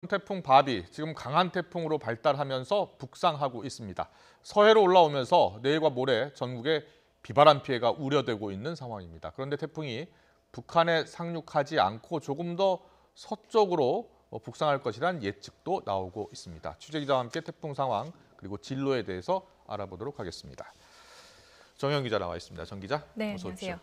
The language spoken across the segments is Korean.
태풍 바비, 지금 강한 태풍으로 발달하면서 북상하고 있습니다. 서해로 올라오면서 내일과 모레 전국에 비바람 피해가 우려되고 있는 상황입니다. 그런데 태풍이 북한에 상륙하지 않고 조금 더 서쪽으로 북상할 것이라는 예측도 나오고 있습니다. 취재기자와 함께 태풍 상황 그리고 진로에 대해서 알아보도록 하겠습니다. 정영 기자 나와 있습니다. 정 기자, 네, 어서 오십시오.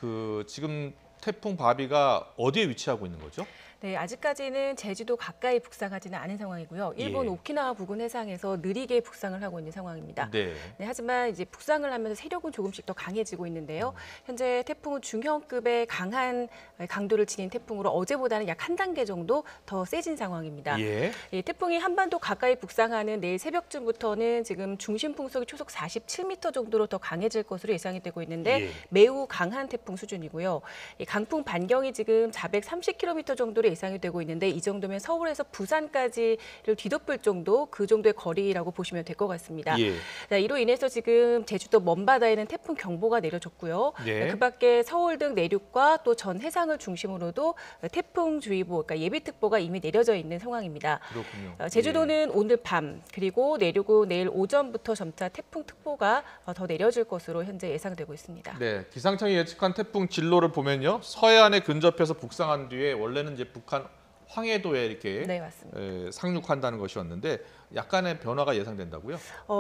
안녕하세요. 지금 태풍 바비가 어디에 위치하고 있는 거죠? 네, 아직까지는 제주도 가까이 북상하지는 않은 상황이고요. 일본 예. 오키나와 부근 해상에서 느리게 북상을 하고 있는 상황입니다. 네. 네, 하지만 이제 북상을 하면서 세력은 조금씩 더 강해지고 있는데요. 현재 태풍은 중형급의 강한 강도를 지닌 태풍으로 어제보다는 약 한 단계 정도 더 세진 상황입니다. 예. 이 태풍이 한반도 가까이 북상하는 내일 새벽쯤부터는 지금 중심 풍속이 초속 47m 정도로 더 강해질 것으로 예상이 되고 있는데 예. 매우 강한 태풍 수준이고요. 이 강풍 반경이 지금 430km 정도로 예상이 되고 있는데 이 정도면 서울에서 부산까지를 뒤덮을 정도 그 정도의 거리라고 보시면 될 것 같습니다. 예. 자, 이로 인해서 지금 제주도 먼바다에는 태풍 경보가 내려졌고요. 네. 그밖에 서울 등 내륙과 또 전 해상을 중심으로도 태풍주의보, 그러니까 예비특보가 이미 내려져 있는 상황입니다. 그렇군요. 제주도는 오늘 밤 그리고 내륙은 내일 오전부터 점차 태풍특보가 더 내려질 것으로 현재 예상되고 있습니다. 네, 기상청이 예측한 태풍 진로를 보면요, 서해안에 근접해서 북상한 뒤에 원래는 이제 북한 황해도에 이렇게 네, 맞습니다. 상륙한다는 것이었는데 약간의 변화가 예상된다고요?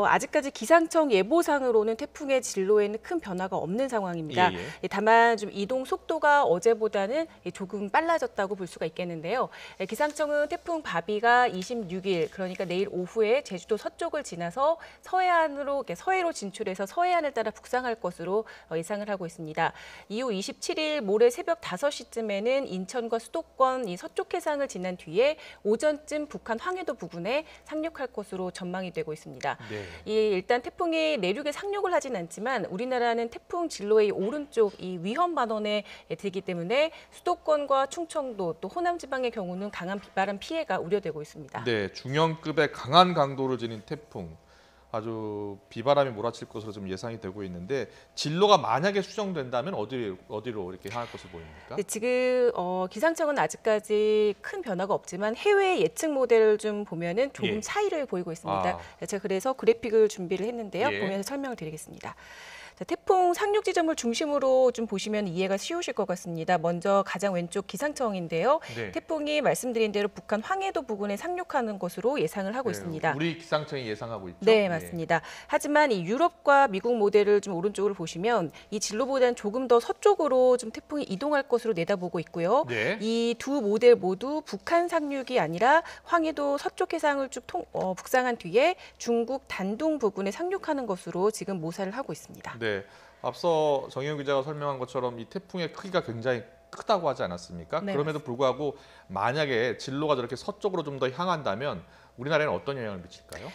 아직까지 기상청 예보상으로는 태풍의 진로에는 큰 변화가 없는 상황입니다. 예, 예. 다만 좀 이동 속도가 어제보다는 조금 빨라졌다고 볼 수가 있겠는데요. 기상청은 태풍 바비가 26일, 그러니까 내일 오후에 제주도 서쪽을 지나서 서해로 진출해서 서해안을 따라 북상할 것으로 예상을 하고 있습니다. 이후 27일 모레 새벽 5시쯤에는 인천과 수도권 이 서쪽 해상을 지난 뒤에 오전쯤 북한 황해도 부근에 상륙할 것으로 전망이 되고 있습니다. 네. 일단 태풍이 내륙에 상륙을 하진 않지만 우리나라는 태풍 진로의 오른쪽 이 위험 반원에 들기 때문에 수도권과 충청도 또 호남 지방의 경우는 강한 비바람 피해가 우려되고 있습니다. 네, 중형급의 강한 강도를 지닌 태풍. 아주 비바람이 몰아칠 것으로 좀 예상이 되고 있는데 진로가 만약에 수정된다면 어디로 이렇게 향할 것으로 보입니까? 네, 지금 기상청은 아직까지 큰 변화가 없지만 해외 예측 모델을 좀 보면은 조금 예. 차이를 보이고 있습니다. 아. 제가 그래서 그래픽을 준비를 했는데요. 예. 보면서 설명을 드리겠습니다. 자, 태풍 상륙 지점을 중심으로 좀 보시면 이해가 쉬우실 것 같습니다. 먼저 가장 왼쪽 기상청인데요. 네. 태풍이 말씀드린 대로 북한 황해도 부근에 상륙하는 것으로 예상을 하고 네, 있습니다. 우리 기상청이 예상하고 있죠? 네, 맞습니다. 하지만 이 유럽과 미국 모델을 좀 오른쪽으로 보시면 이 진로보다는 조금 더 서쪽으로 좀 태풍이 이동할 것으로 내다보고 있고요. 네. 이 두 모델 모두 북한 상륙이 아니라 황해도 서쪽 해상을 쭉 북상한 뒤에 중국 단둥 부근에 상륙하는 것으로 지금 모사를 하고 있습니다. 네, 앞서 정혜영 기자가 설명한 것처럼 이 태풍의 크기가 굉장히 크다고 하지 않았습니까? 네, 그럼에도 불구하고 만약에 진로가 저렇게 서쪽으로 좀 더 향한다면 우리나라에는 어떤 영향을 미칠까요?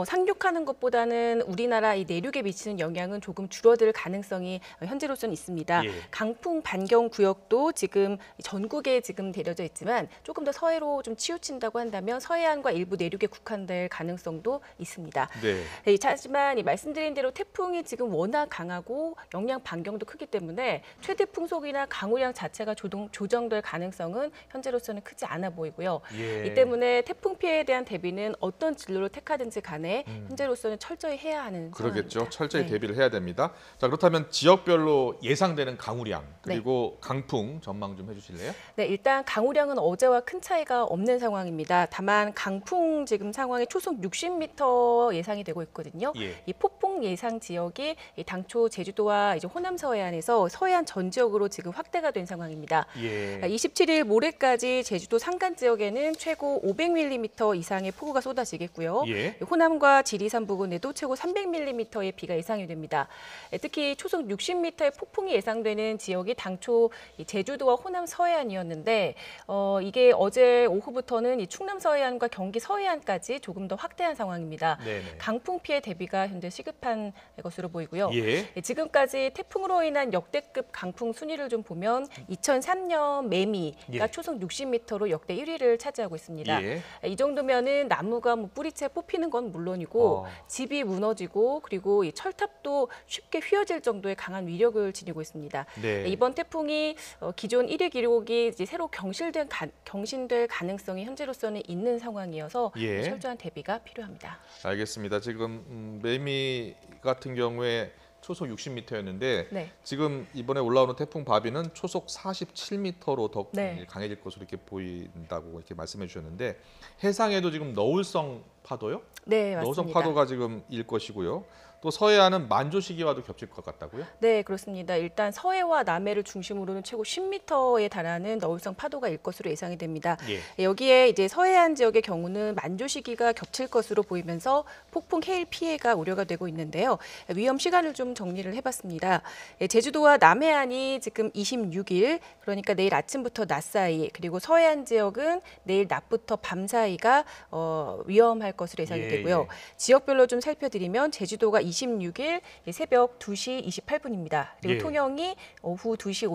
상륙하는 것보다는 우리나라 이 내륙에 미치는 영향은 조금 줄어들 가능성이 현재로서는 있습니다. 예. 강풍 반경 구역도 지금 전국에 지금 내려져 있지만 조금 더 서해로 좀 치우친다고 한다면 서해안과 일부 내륙에 국한될 가능성도 있습니다. 네. 하지만 말씀드린 대로 태풍이 지금 워낙 강하고 영향 반경도 크기 때문에 최대 풍속이나 강우량 자체가 조정될 가능성은 현재로서는 크지 않아 보이고요. 예. 이 때문에 태풍 피해에 대한 대비는 어떤 진로를 택하든지 간에 현재로서는 철저히 해야 하는 그러겠죠. 상황입니다. 철저히 네. 대비를 해야 됩니다. 자, 그렇다면 지역별로 예상되는 강우량 그리고 강풍 전망 좀 해주실래요? 네, 일단 강우량은 어제와 큰 차이가 없는 상황입니다. 다만 강풍 지금 상황에 초속 60m 예상이 되고 있거든요. 예. 이 폭풍 예상 지역이 당초 제주도와 이제 호남 서해안에서 서해안 전 지역으로 지금 확대가 된 상황입니다. 예. 27일 모레까지 제주도 산간 지역에는 최고 500mm 이상의 폭우가 쏟아지겠고요. 예. 호남과 지리산 부근에도 최고 300mm의 비가 예상이 됩니다. 특히 초속 60m의 폭풍이 예상되는 지역이 당초 제주도와 호남 서해안이었는데 이게 어제 오후부터는 이 충남 서해안과 경기 서해안까지 조금 더 확대한 상황입니다. 네네. 강풍 피해 대비가 현재 시급한 것으로 보이고요. 예. 지금까지 태풍으로 인한 역대급 강풍 순위를 좀 보면 2003년 매미가 예. 초속 60m로 역대 1위를 차지하고 있습니다. 예. 이 정도면은 경우에는 나무가 뭐 뿌리채 뽑히는 건 물론이고 집이 무너지고 그리고 이 철탑도 쉽게 휘어질 정도의 강한 위력을 지니고 있습니다. 네. 이번 태풍이 기존 1위 기록이 이제 새로 경신될 가능성이 현재로서는 있는 상황이어서 예. 철저한 대비가 필요합니다. 알겠습니다. 지금 매미 같은 경우에 초속 60m였는데 네. 지금 이번에 올라오는 태풍 바비는 초속 47m로 더 네. 강해질 것으로 이렇게 보인다고 이렇게 말씀해 주셨는데 해상에도 지금 너울성 파도요? 네, 맞습니다. 너울성 파도가 지금 일 것이고요. 또 서해안은 만조 시기와도 겹칠 것 같다고요? 네, 그렇습니다. 일단 서해와 남해를 중심으로는 최고 10m에 달하는 너울성 파도가 일 것으로 예상이 됩니다. 예. 여기에 이제 서해안 지역의 경우는 만조 시기가 겹칠 것으로 보이면서 폭풍 해일 피해가 우려가 되고 있는데요. 위험 시간을 좀 정리를 해봤습니다. 제주도와 남해안이 지금 26일, 그러니까 내일 아침부터 낮 사이, 그리고 서해안 지역은 내일 낮부터 밤 사이가 위험할 것으로 예상이 예, 되고요. 예. 지역별로 좀 살펴드리면 제주도가 26일 새벽 2시 28분입니다. 그리고 예. 통영이 오후 2시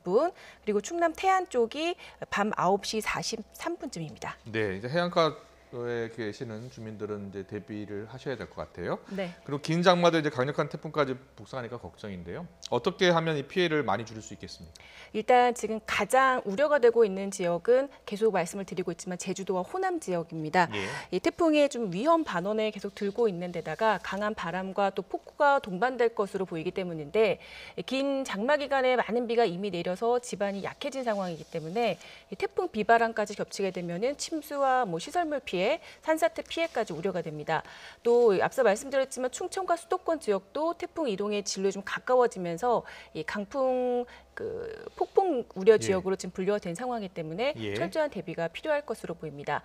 56분, 그리고 충남 태안 쪽이 밤 9시 43분쯤입니다. 네, 이제 해안가에 계시는 주민들은 이제 대비를 하셔야 될 것 같아요. 네. 그리고 긴 장마도 이제 강력한 태풍까지 북상하니까 걱정인데요. 어떻게 하면 이 피해를 많이 줄일 수 있겠습니까? 일단 지금 가장 우려가 되고 있는 지역은 계속 말씀을 드리고 있지만 제주도와 호남 지역입니다. 예. 이 태풍이 좀 위험 반원에 계속 들고 있는 데다가 강한 바람과 또 폭우가 동반될 것으로 보이기 때문인데 긴 장마 기간에 많은 비가 이미 내려서 지반이 약해진 상황이기 때문에 이 태풍 비바람까지 겹치게 되면은 침수와 뭐 시설물 피해, 산사태 피해까지 우려가 됩니다. 또 앞서 말씀드렸지만 충청과 수도권 지역도 태풍 이동의 진로에 좀 가까워지면서 이 강풍 폭풍 우려 지역으로 지금 분류가 된 상황이기 때문에 예. 철저한 대비가 필요할 것으로 보입니다.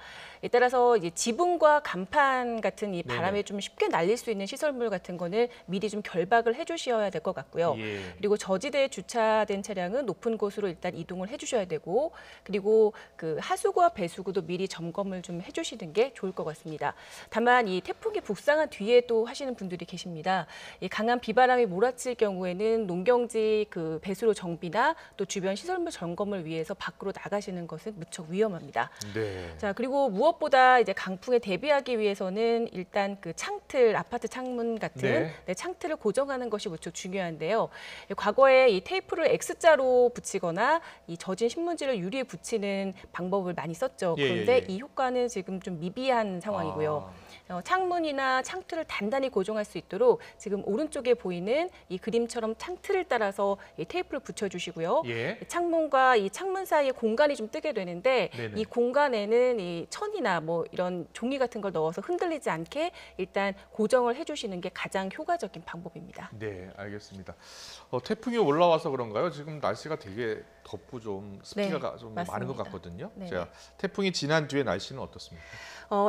따라서 이제 지붕과 간판 같은 이 바람에 네네. 좀 쉽게 날릴 수 있는 시설물 같은 거는 미리 좀 결박을 해주셔야 될 것 같고요. 예. 그리고 저지대에 주차된 차량은 높은 곳으로 일단 이동을 해주셔야 되고, 그리고 그 하수구와 배수구도 미리 점검을 좀 해주시는 게 좋을 것 같습니다. 다만 이 태풍이 북상한 뒤에도 하시는 분들이 계십니다. 이 강한 비바람이 몰아칠 경우에는 농경지 그 배수로 정비나 또 주변 시설물 점검을 위해서 밖으로 나가시는 것은 무척 위험합니다. 네. 자, 그리고 무엇보다 이제 강풍에 대비하기 위해서는 일단 그 창틀, 아파트 창문 같은 네. 창틀을 고정하는 것이 무척 중요한데요. 과거에 이 테이프를 X자로 붙이거나 이 젖은 신문지를 유리에 붙이는 방법을 많이 썼죠. 예, 그런데 예, 예. 이 효과는 지금 좀 미비한 상황이고요. 창문이나 창틀을 단단히 고정할 수 있도록 지금 오른쪽에 보이는 이 그림처럼 창틀을 따라서 이 테이프를 붙여주시고요. 예. 창문과 이 창문 사이에 공간이 좀 뜨게 되는데 네네. 이 공간에는 이 천이나 뭐 이런 종이 같은 걸 넣어서 흔들리지 않게 일단 고정을 해주시는 게 가장 효과적인 방법입니다. 네, 알겠습니다. 태풍이 올라와서 그런가요? 지금 날씨가 되게 덥고 좀 습기가 좀 많은 것 맞습니다. 같거든요. 네. 자, 태풍이 지난 뒤에 날씨는 어떻습니까?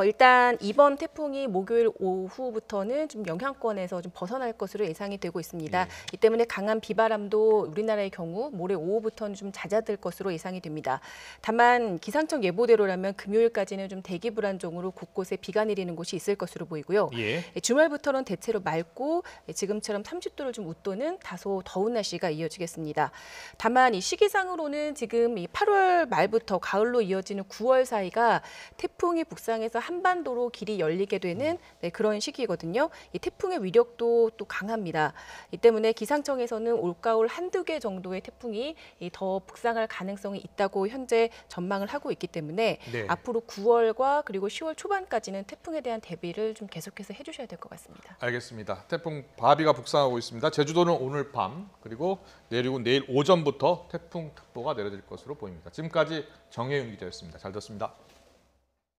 일단 이번 태풍이 목요일 오후부터는 좀 영향권에서 좀 벗어날 것으로 예상이 되고 있습니다. 예. 이 때문에 강한 비바람도 우리나라의 경우 모레 오후부터는 좀 잦아들 것으로 예상이 됩니다. 다만 기상청 예보대로라면 금요일까지는 좀 대기 불안정으로 곳곳에 비가 내리는 곳이 있을 것으로 보이고요. 예. 주말부터는 대체로 맑고 지금처럼 30도를 좀 웃도는 다소 더운 날씨가 이어지겠습니다. 다만 이 시기상으로는 지금 이 8월 말부터 가을로 이어지는 9월 사이가 태풍이 북상해서 한반도로 길이 열리게 되는 그런 시기거든요. 이 태풍의 위력도 또 강합니다. 이 때문에 기상청에서는 올가을 한두 개 정도의 태풍이 더 북상할 가능성이 있다고 현재 전망을 하고 있기 때문에 네. 앞으로 9월과 그리고 10월 초반까지는 태풍에 대한 대비를 좀 계속해서 해주셔야 될 것 같습니다. 알겠습니다. 태풍 바비가 북상하고 있습니다. 제주도는 오늘 밤 그리고 내일 오전부터 태풍특보가 내려질 것으로 보입니다. 지금까지 정혜윤 기자였습니다. 잘 들었습니다.